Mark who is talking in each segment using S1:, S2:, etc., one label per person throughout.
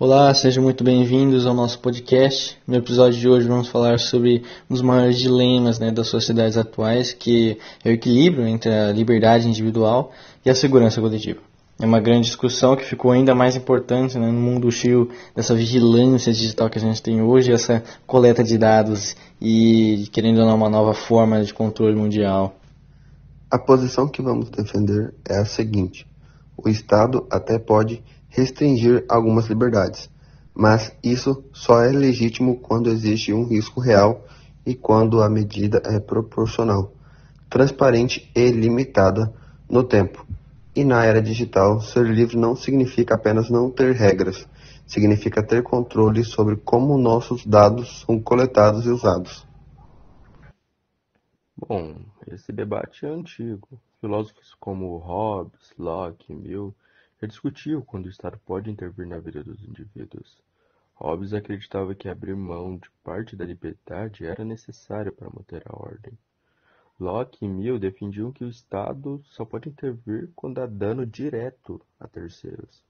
S1: Olá, sejam muito bem-vindos ao nosso podcast. No episódio de hoje vamos falar sobre um dos maiores dilemas, das sociedades atuais, que é o equilíbrio entre a liberdade individual e a segurança coletiva. É uma grande discussão que ficou ainda mais importante, no mundo cheio dessa vigilância digital que a gente tem hoje, essa coleta de dados e, querendo ou não, uma nova forma de controle mundial.
S2: A posição que vamos defender é a seguinte: o Estado até pode restringir algumas liberdades, mas isso só é legítimo quando existe um risco real e quando a medida é proporcional, transparente e limitada no tempo. E na era digital, ser livre não significa apenas não ter regras, significa ter controle sobre como nossos dados são coletados e usados.
S3: Bom, esse debate é antigo. Filósofos como Hobbes, Locke e Mill já discutiam quando o Estado pode intervir na vida dos indivíduos. Hobbes acreditava que abrir mão de parte da liberdade era necessário para manter a ordem. Locke e Mill defendiam que o Estado só pode intervir quando há dano direto a terceiros.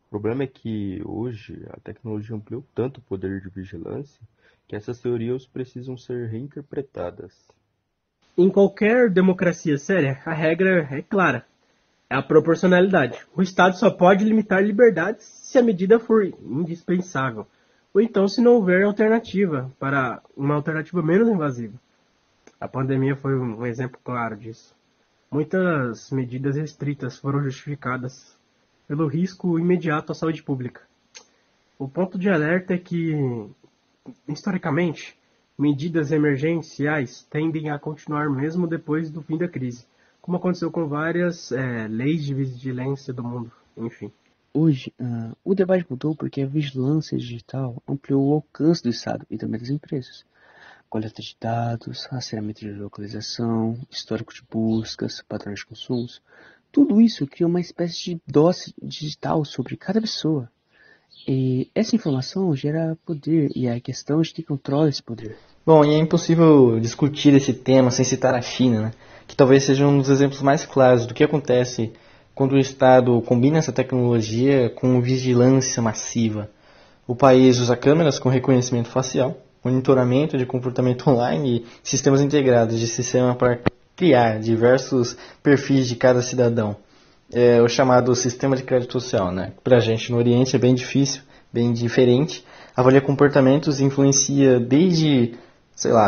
S3: O problema é que, hoje, a tecnologia ampliou tanto o poder de vigilância que essas teorias precisam ser reinterpretadas.
S4: Em qualquer democracia séria, a regra é clara. É a proporcionalidade. O Estado só pode limitar liberdades se a medida for indispensável, ou então se não houver alternativa para uma alternativa menos invasiva. A pandemia foi um exemplo claro disso. Muitas medidas restritas foram justificadas pelo risco imediato à saúde pública. O ponto de alerta é que, historicamente, medidas emergenciais tendem a continuar mesmo depois do fim da crise, como aconteceu com várias leis de vigilância do mundo, enfim.
S5: Hoje, o debate mudou porque a vigilância digital ampliou o alcance do Estado e também das empresas. Coleta de dados, rastreamento de localização, histórico de buscas, padrões de consumos. Tudo isso cria uma espécie de dosse digital sobre cada pessoa. E essa informação gera poder e é a questão de quem controla esse poder.
S1: Bom, e é impossível discutir esse tema sem citar a China, que talvez seja um dos exemplos mais claros do que acontece quando o Estado combina essa tecnologia com vigilância massiva. O país usa câmeras com reconhecimento facial, monitoramento de comportamento online e sistemas integrados de sistema para criar diversos perfis de cada cidadão. É o chamado sistema de crédito social, Para a gente no Oriente é bem difícil, bem diferente. Avalia comportamentos e influencia desde,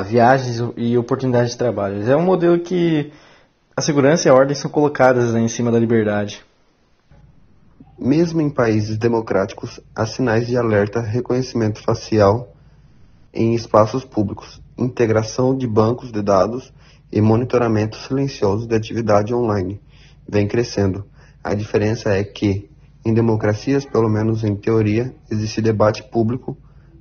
S1: viagens e oportunidades de trabalho. É um modelo que a segurança e a ordem são colocadas em cima da liberdade.
S2: Mesmo em países democráticos, há sinais de alerta, reconhecimento facial em espaços públicos, integração de bancos de dados e monitoramento silencioso de atividade online vem crescendo. A diferença é que, em democracias, pelo menos em teoria, existe debate público,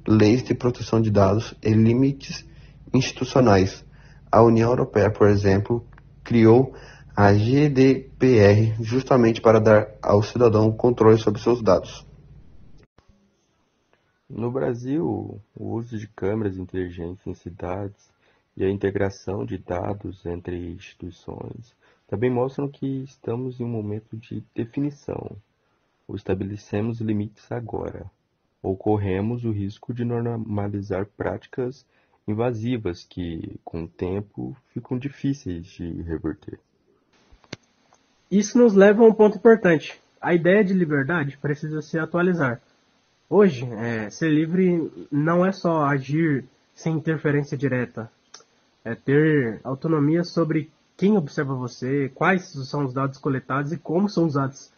S2: leis de proteção de dados e limites institucionais. A União Europeia, por exemplo, criou a GDPR justamente para dar ao cidadão controle sobre seus dados.
S3: No Brasil, o uso de câmeras inteligentes em cidades e a integração de dados entre instituições também mostram que estamos em um momento de definição. Ou estabelecemos limites agora, ou corremos o risco de normalizar práticas invasivas que, com o tempo, ficam difíceis de reverter.
S4: Isso nos leva a um ponto importante. A ideia de liberdade precisa se atualizar. Hoje, ser livre não é só agir sem interferência direta. É ter autonomia sobre quem observa você, quais são os dados coletados e como são usados.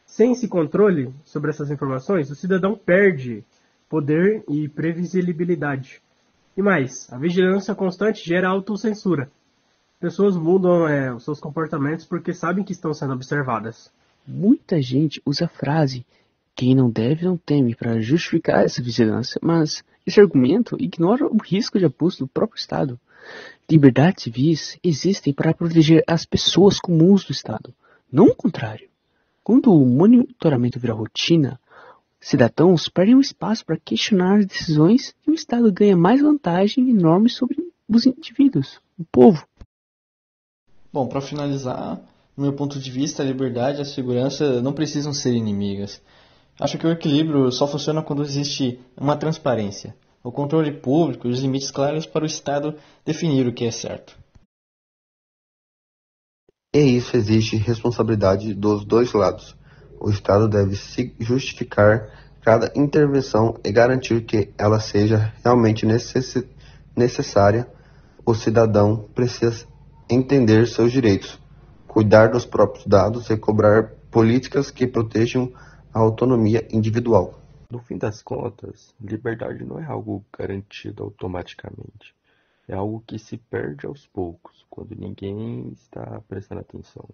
S4: Sem esse controle sobre essas informações, o cidadão perde poder e previsibilidade. E mais, a vigilância constante gera autocensura. Pessoas mudam os seus comportamentos porque sabem que estão sendo observadas.
S5: Muita gente usa a frase "quem não deve não teme" para justificar essa vigilância, mas esse argumento ignora o risco de abuso do próprio Estado. Liberdades civis existem para proteger as pessoas comuns do Estado, não o contrário. Quando o monitoramento vira rotina, cidadãos perdem o espaço para questionar as decisões e o Estado ganha mais vantagem enorme sobre os indivíduos, o povo.
S1: Bom, para finalizar, do meu ponto de vista, a liberdade e a segurança não precisam ser inimigas. Acho que o equilíbrio só funciona quando existe uma transparência, o controle público e os limites claros para o Estado definir o que é certo.
S2: E isso exige responsabilidade dos dois lados. O Estado deve se justificar cada intervenção e garantir que ela seja realmente necessária. O cidadão precisa entender seus direitos, cuidar dos próprios dados e cobrar políticas que protejam a autonomia individual.
S3: No fim das contas, liberdade não é algo garantido automaticamente. É algo que se perde aos poucos, quando ninguém está prestando atenção.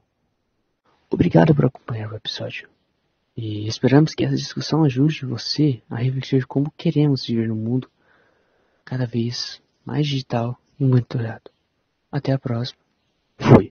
S5: Obrigado por acompanhar o episódio. E esperamos que essa discussão ajude você a refletir como queremos viver num mundo cada vez mais digital e monitorado. Até a próxima. Fui.